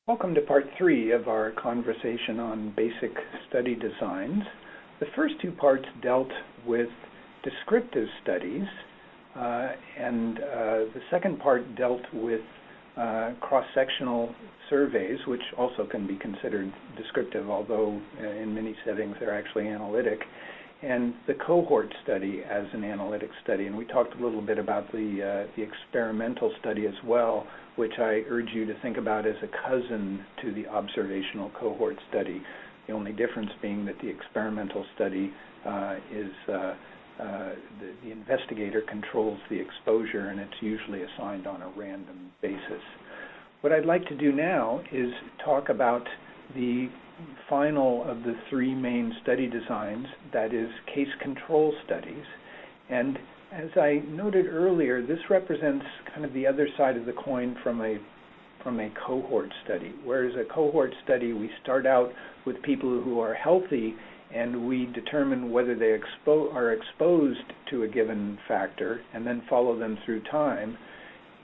Welcome to part 3 of our conversation on basic study designs. The first two parts dealt with descriptive studies, and the second part dealt with cross-sectional surveys, which also can be considered descriptive, although in many settings they're actually analytic, and the cohort study as an analytic study. And we talked a little bit about the experimental study as well, which I urge you to think about as a cousin to the observational cohort study. The only difference being that the experimental study is the investigator controls the exposure, and it's usually assigned on a random basis. What I'd like to do now is talk about the final of the three main study designs, that is case control studies. And as I noted earlier, this represents kind of the other side of the coin from a cohort study. Whereas a cohort study, we start out with people who are healthy and we determine whether they are exposed to a given factor and then follow them through time.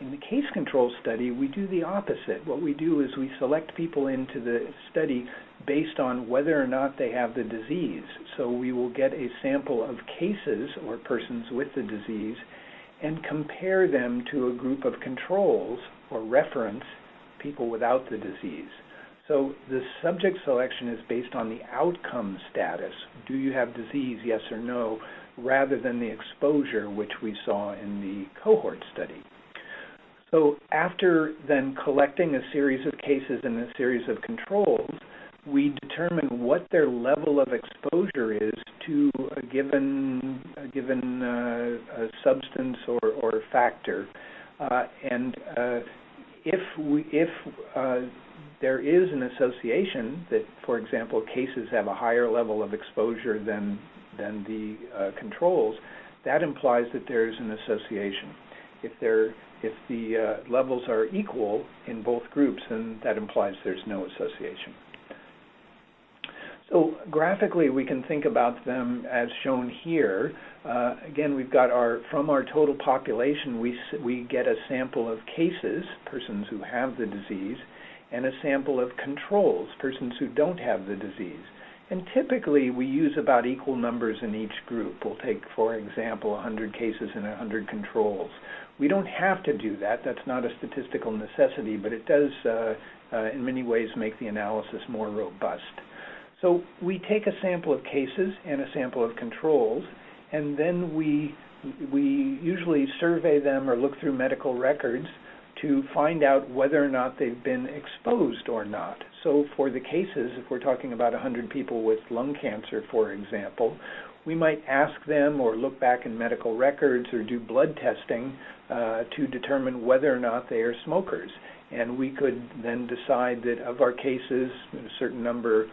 In the case control study, we do the opposite. What we do is we select people into the study based on whether or not they have the disease. So we will get a sample of cases or persons with the disease and compare them to a group of controls or reference people without the disease. So the subject selection is based on the outcome status. Do you have disease, yes or no, rather than the exposure, which we saw in the cohort study. So after then collecting a series of cases and a series of controls, we determine what their level of exposure is to a given substance or factor. And if there is an association that, for example, cases have a higher level of exposure than the controls, that implies that there is an association. If the levels are equal in both groups, then that implies there's no association. So graphically, we can think about them as shown here. Again, we've got from our total population, we get a sample of cases, persons who have the disease, and a sample of controls, persons who don't have the disease. And typically, we use about equal numbers in each group. We'll take, for example, 100 cases and 100 controls. We don't have to do that. That's not a statistical necessity, but it does, in many ways, make the analysis more robust. So we take a sample of cases and a sample of controls, and then we usually survey them or look through medical records to find out whether or not they've been exposed or not. So for the cases, if we're talking about 100 people with lung cancer, for example, we might ask them or look back in medical records or do blood testing to determine whether or not they are smokers. And we could then decide that of our cases, a certain number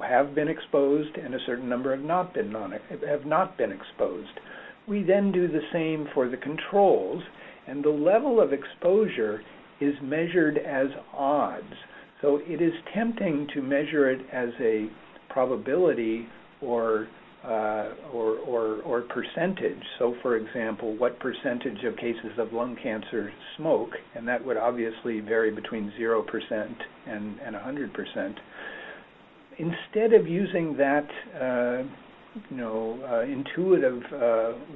have been exposed and a certain number have not been exposed. We then do the same for the controls, and the level of exposure is measured as odds. So it is tempting to measure it as a probability or percentage. So, for example, what percentage of cases of lung cancer smoke, and that would obviously vary between 0% and 100%. Instead of using that intuitive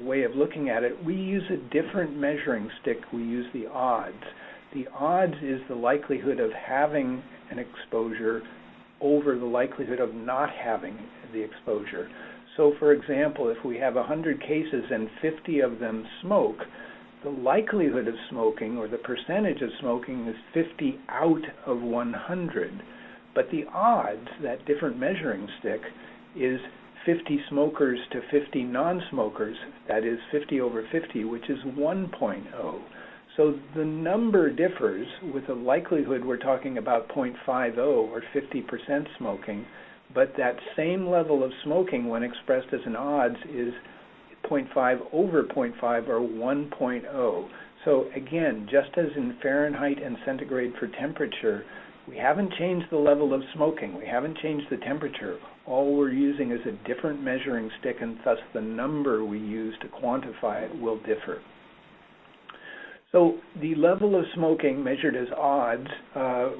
way of looking at it, we use a different measuring stick. We use the odds. The odds is the likelihood of having an exposure over the likelihood of not having the exposure. So, for example, if we have 100 cases and 50 of them smoke, the likelihood of smoking, or the percentage of smoking, is 50 out of 100. But the odds, that different measuring stick, is 50 smokers to 50 non-smokers, that is 50 over 50, which is 1.0. So the number differs. With a likelihood, we're talking about 0.50 or 50% smoking, but that same level of smoking, when expressed as an odds, is 0.5 over 0.5 or 1.0. So again, just as in Fahrenheit and centigrade for temperature, we haven't changed the level of smoking. We haven't changed the temperature. All we're using is a different measuring stick, and thus the number we use to quantify it will differ. So the level of smoking measured as odds,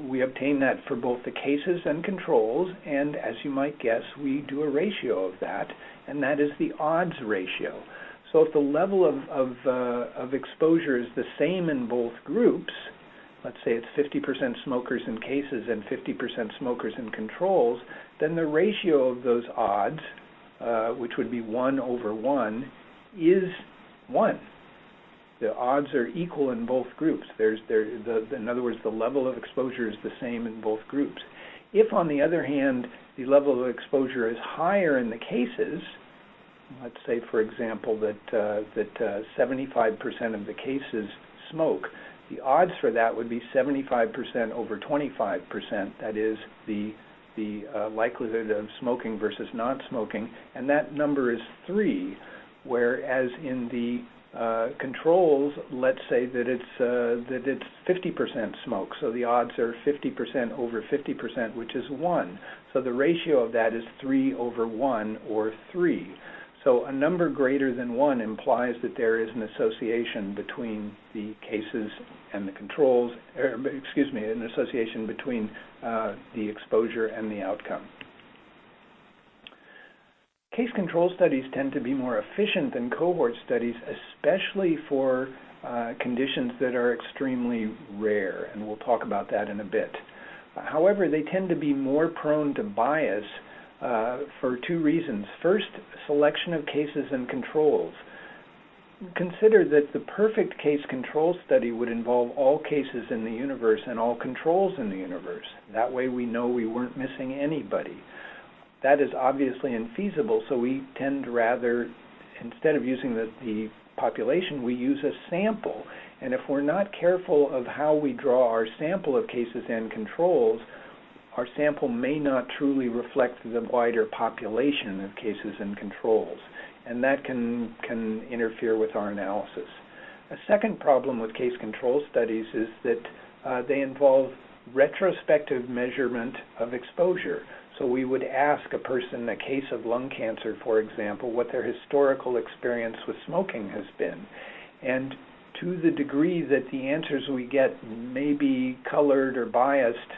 we obtain that for both the cases and controls, and as you might guess, we do a ratio of that, and that is the odds ratio. So if the level of exposure is the same in both groups, let's say it's 50% smokers in cases and 50% smokers in controls, then the ratio of those odds, which would be 1/1, is 1. The odds are equal in both groups. In other words, the level of exposure is the same in both groups. If, on the other hand, the level of exposure is higher in the cases, let's say, for example, that 75% of the cases smoke, the odds for that would be 75% over 25%. That is the likelihood of smoking versus not smoking, and that number is 3. Whereas in the controls, let's say that it's 50% smoke, so the odds are 50% over 50%, which is 1. So the ratio of that is 3/1, or 3. So a number greater than 1 implies that there is an association between the cases and the controls, an association between the exposure and the outcome. Case control studies tend to be more efficient than cohort studies, especially for conditions that are extremely rare, and we'll talk about that in a bit. However, they tend to be more prone to bias for 2 reasons. First, selection of cases and controls. Consider that the perfect case control study would involve all cases in the universe and all controls in the universe. That way we know we weren't missing anybody. That is obviously infeasible, so we tend to rather, instead of using the population, we use a sample. And if we're not careful of how we draw our sample of cases and controls, our sample may not truly reflect the wider population of cases and controls, and that can interfere with our analysis. A second problem with case control studies is that they involve retrospective measurement of exposure. So we would ask a person, a case of lung cancer, for example, what their historical experience with smoking has been. And to the degree that the answers we get may be colored or biased,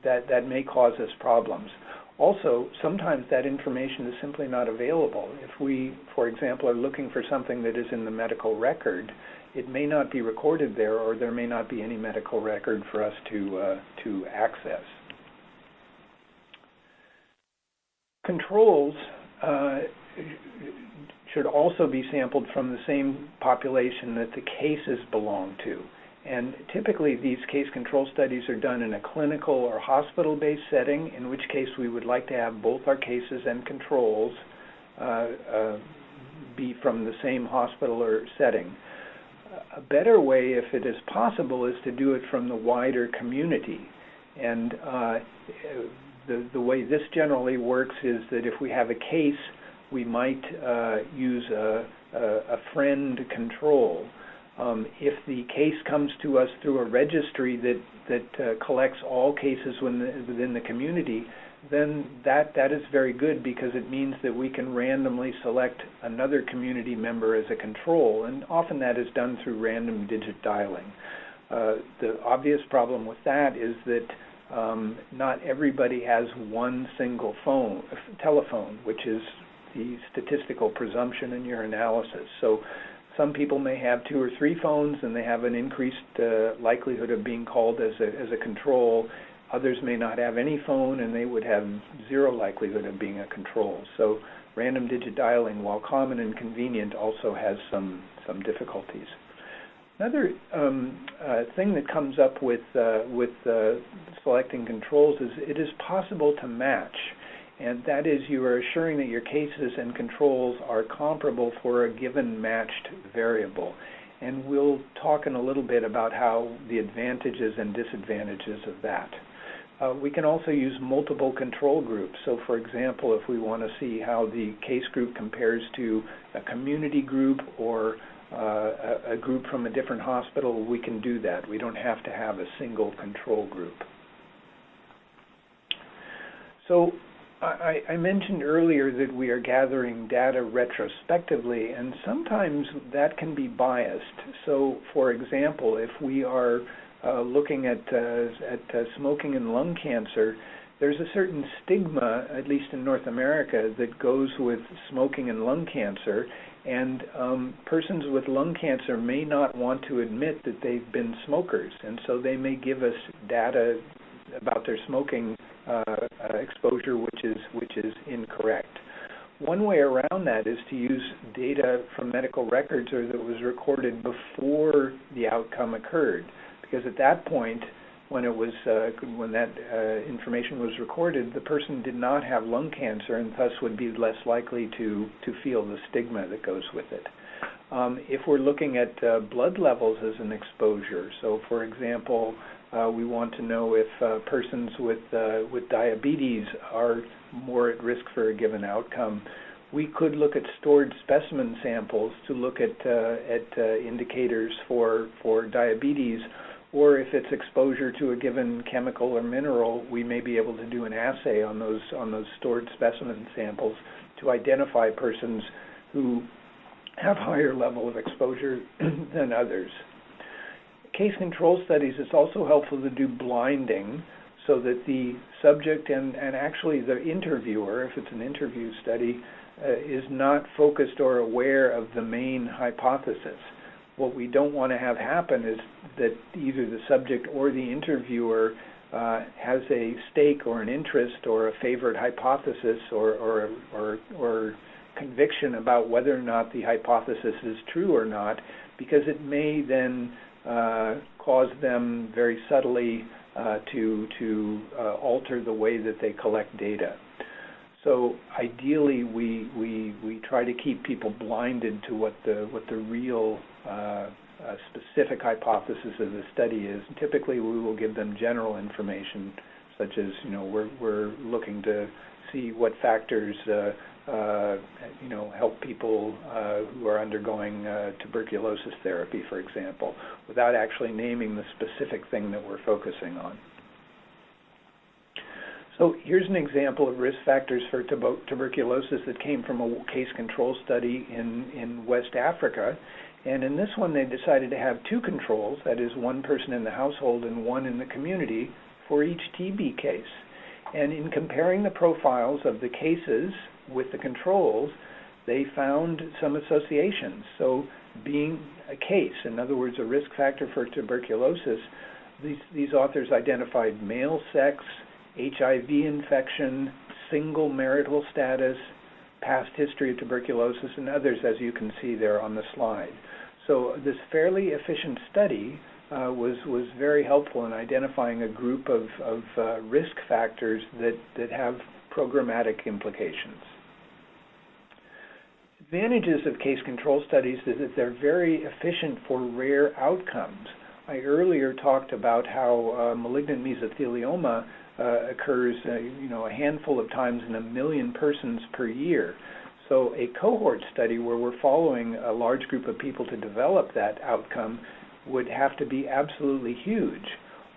that may cause us problems. Also, sometimes that information is simply not available. If we, for example, are looking for something that is in the medical record, it may not be recorded there, or there may not be any medical record for us to access. Controls should also be sampled from the same population that the cases belong to. And typically these case control studies are done in a clinical or hospital-based setting, in which case we would like to have both our cases and controls be from the same hospital or setting. A better way, if it is possible, is to do it from the wider community. And the way this generally works is that if we have a case, we might use a friend control. If the case comes to us through a registry that collects all cases within the community, then that is very good, because it means that we can randomly select another community member as a control, and often that is done through random digit dialing. The obvious problem with that is that not everybody has one single telephone, which is the statistical presumption in your analysis. So some people may have 2 or 3 phones, and they have an increased likelihood of being called as a control. Others may not have any phone, and they would have 0 likelihood of being a control. So random digit dialing, while common and convenient, also has some difficulties. Another thing that comes up with selecting controls is it is possible to match. And that is, you are assuring that your cases and controls are comparable for a given matched variable. And we'll talk in a little bit about how the advantages and disadvantages of that. We can also use multiple control groups. So for example, if we want to see how the case group compares to a community group or a group from a different hospital, we can do that. We don't have to have a single control group. So I mentioned earlier that we are gathering data retrospectively, and sometimes that can be biased. So, for example, if we are looking at smoking and lung cancer, there's a certain stigma, at least in North America, that goes with smoking and lung cancer, and persons with lung cancer may not want to admit that they've been smokers, and so they may give us data about their smoking exposure which is incorrect. One way around that is to use data from medical records or that was recorded before the outcome occurred, because at that point, when that information was recorded, the person did not have lung cancer and thus would be less likely to feel the stigma that goes with it. If we're looking at blood levels as an exposure, so for example, we want to know if persons with diabetes are more at risk for a given outcome. We could look at stored specimen samples to look at indicators for diabetes, or if it's exposure to a given chemical or mineral, we may be able to do an assay on those stored specimen samples to identify persons who have higher level of exposure than others. Case control studies, it's also helpful to do blinding so that the subject and actually the interviewer, if it's an interview study, is not focused or aware of the main hypothesis. What we don't want to have happen is that either the subject or the interviewer has a stake or an interest or a favored hypothesis or conviction about whether or not the hypothesis is true or not, because it may then cause them very subtly to alter the way that they collect data. So ideally, we try to keep people blinded to what the real specific hypothesis of the study is. And typically, we will give them general information, such as we're looking to see what factors help people who are undergoing tuberculosis therapy, for example, without actually naming the specific thing that we're focusing on. So here's an example of risk factors for tuberculosis that came from a case control study in West Africa. And in this one, they decided to have two controls, that is, one person in the household and one in the community for each TB case. And in comparing the profiles of the cases with the controls, they found some associations. So being a case, in other words, a risk factor for tuberculosis, these authors identified male sex, HIV infection, single marital status, past history of tuberculosis, and others, as you can see there on the slide. So this fairly efficient study was very helpful in identifying a group of risk factors that have programmatic implications. Advantages of case control studies is that they're very efficient for rare outcomes. I earlier talked about how malignant mesothelioma occurs a handful of times in 1 million persons per year. So a cohort study where we're following a large group of people to develop that outcome would have to be absolutely huge.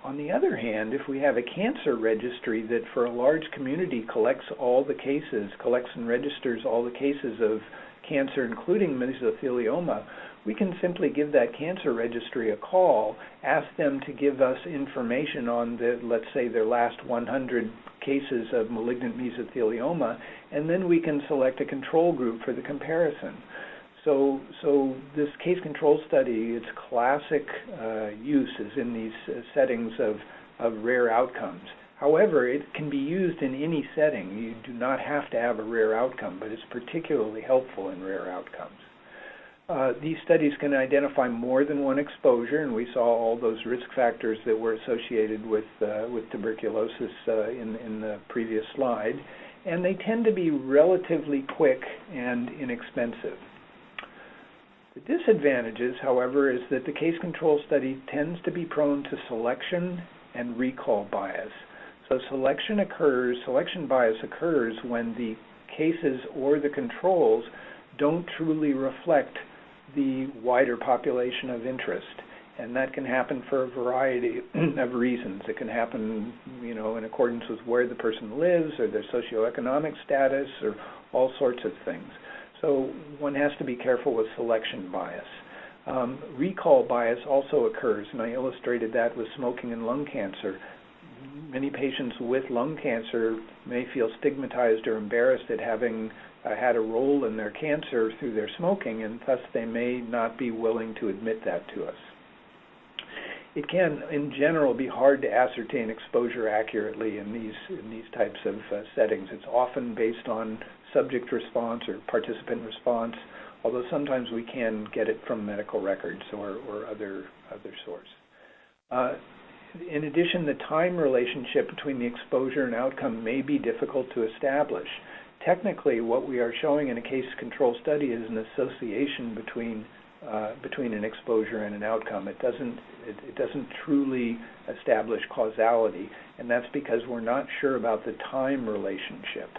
On the other hand, if we have a cancer registry that for a large community collects and registers all the cases of cancer, including mesothelioma, we can simply give that cancer registry a call, ask them to give us information on let's say their last 100 cases of malignant mesothelioma, and then we can select a control group for the comparison. So this case control study, its classic use is in these settings of rare outcomes. However, it can be used in any setting. You do not have to have a rare outcome, but it's particularly helpful in rare outcomes. These studies can identify more than one exposure, and we saw all those risk factors that were associated with tuberculosis in the previous slide, and they tend to be relatively quick and inexpensive. The disadvantages, however, is that the case control study tends to be prone to selection and recall bias. So selection bias occurs when the cases or the controls don't truly reflect the wider population of interest. And that can happen for a variety of reasons. It can happen, in accordance with where the person lives or their socioeconomic status or all sorts of things. So one has to be careful with selection bias. Recall bias also occurs, and I illustrated that with smoking and lung cancer. Many patients with lung cancer may feel stigmatized or embarrassed at having had a role in their cancer through their smoking, and thus they may not be willing to admit that to us. It can, in general, be hard to ascertain exposure accurately in these types of settings. It's often based on subject response or participant response, although sometimes we can get it from medical records or other source. In addition, the time relationship between the exposure and outcome may be difficult to establish. Technically, what we are showing in a case control study is an association between an exposure and an outcome. It doesn't truly establish causality, and that's because we're not sure about the time relationship.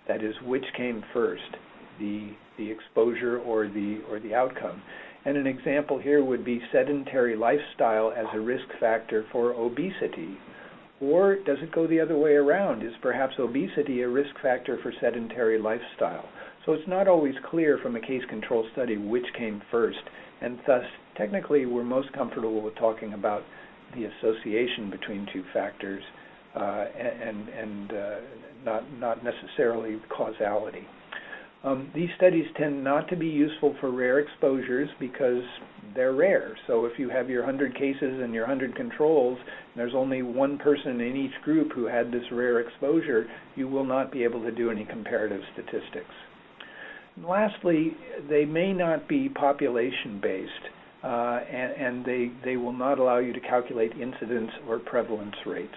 That is, which came first, the exposure or the outcome. And an example here would be sedentary lifestyle as a risk factor for obesity. Or does it go the other way around? Is perhaps obesity a risk factor for sedentary lifestyle? So it's not always clear from a case control study which came first, and thus technically we're most comfortable with talking about the association between two factors and not necessarily causality. These studies tend not to be useful for rare exposures because they're rare. So if you have your 100 cases and your 100 controls, and there's only one person in each group who had this rare exposure, you will not be able to do any comparative statistics. And lastly, they may not be population-based, and they will not allow you to calculate incidence or prevalence rates.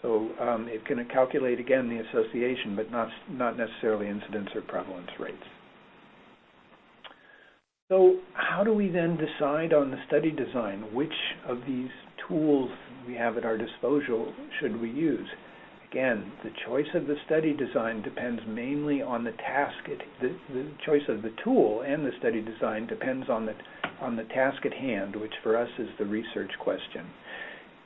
So it can calculate, again, the association, but not necessarily incidence or prevalence rates. So how do we then decide on the study design? Which of these tools we have at our disposal should we use? Again, the choice of the study design depends mainly on the task. The choice of the tool and the study design depends on the task at hand, which for us is the research question.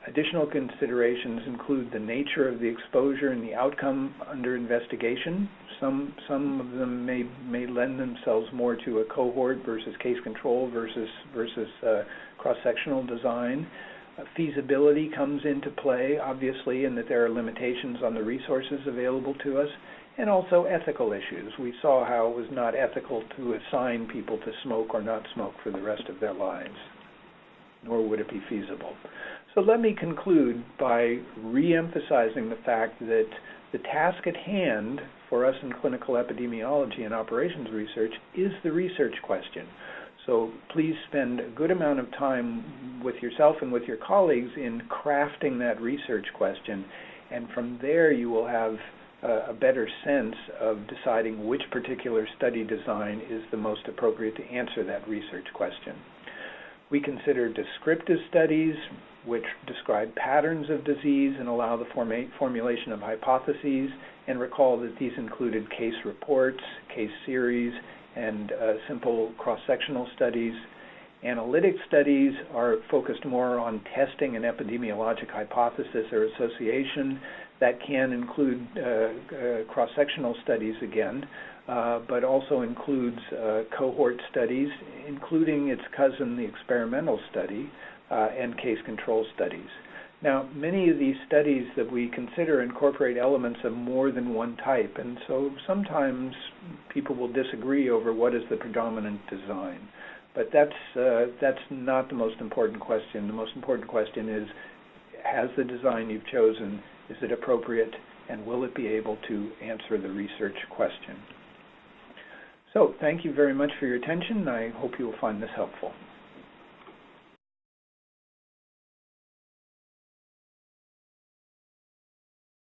Additional considerations include the nature of the exposure and the outcome under investigation. Some of them may lend themselves more to a cohort versus case control versus cross-sectional design. Feasibility comes into play, obviously, in that there are limitations on the resources available to us, and also ethical issues. We saw how it was not ethical to assign people to smoke or not smoke for the rest of their lives, nor would it be feasible. So let me conclude by re-emphasizing the fact that the task at hand for us in clinical epidemiology and operations research is the research question. So please spend a good amount of time with yourself and with your colleagues in crafting that research question, and from there you will have a better sense of deciding which particular study design is the most appropriate to answer that research question. We consider descriptive studies, which describe patterns of disease and allow the formulation of hypotheses, and recall that these included case reports, case series, and simple cross-sectional studies. Analytic studies are focused more on testing an epidemiologic hypothesis or association. That can include cross-sectional studies again, but also includes cohort studies, including its cousin, the experimental study, and case control studies. Now, many of these studies that we consider incorporate elements of more than one type, and so sometimes people will disagree over what is the predominant design. But that's not the most important question. The most important question is, has the design you've chosen, is it appropriate, and will it be able to answer the research question? So, thank you very much for your attention. I hope you will find this helpful.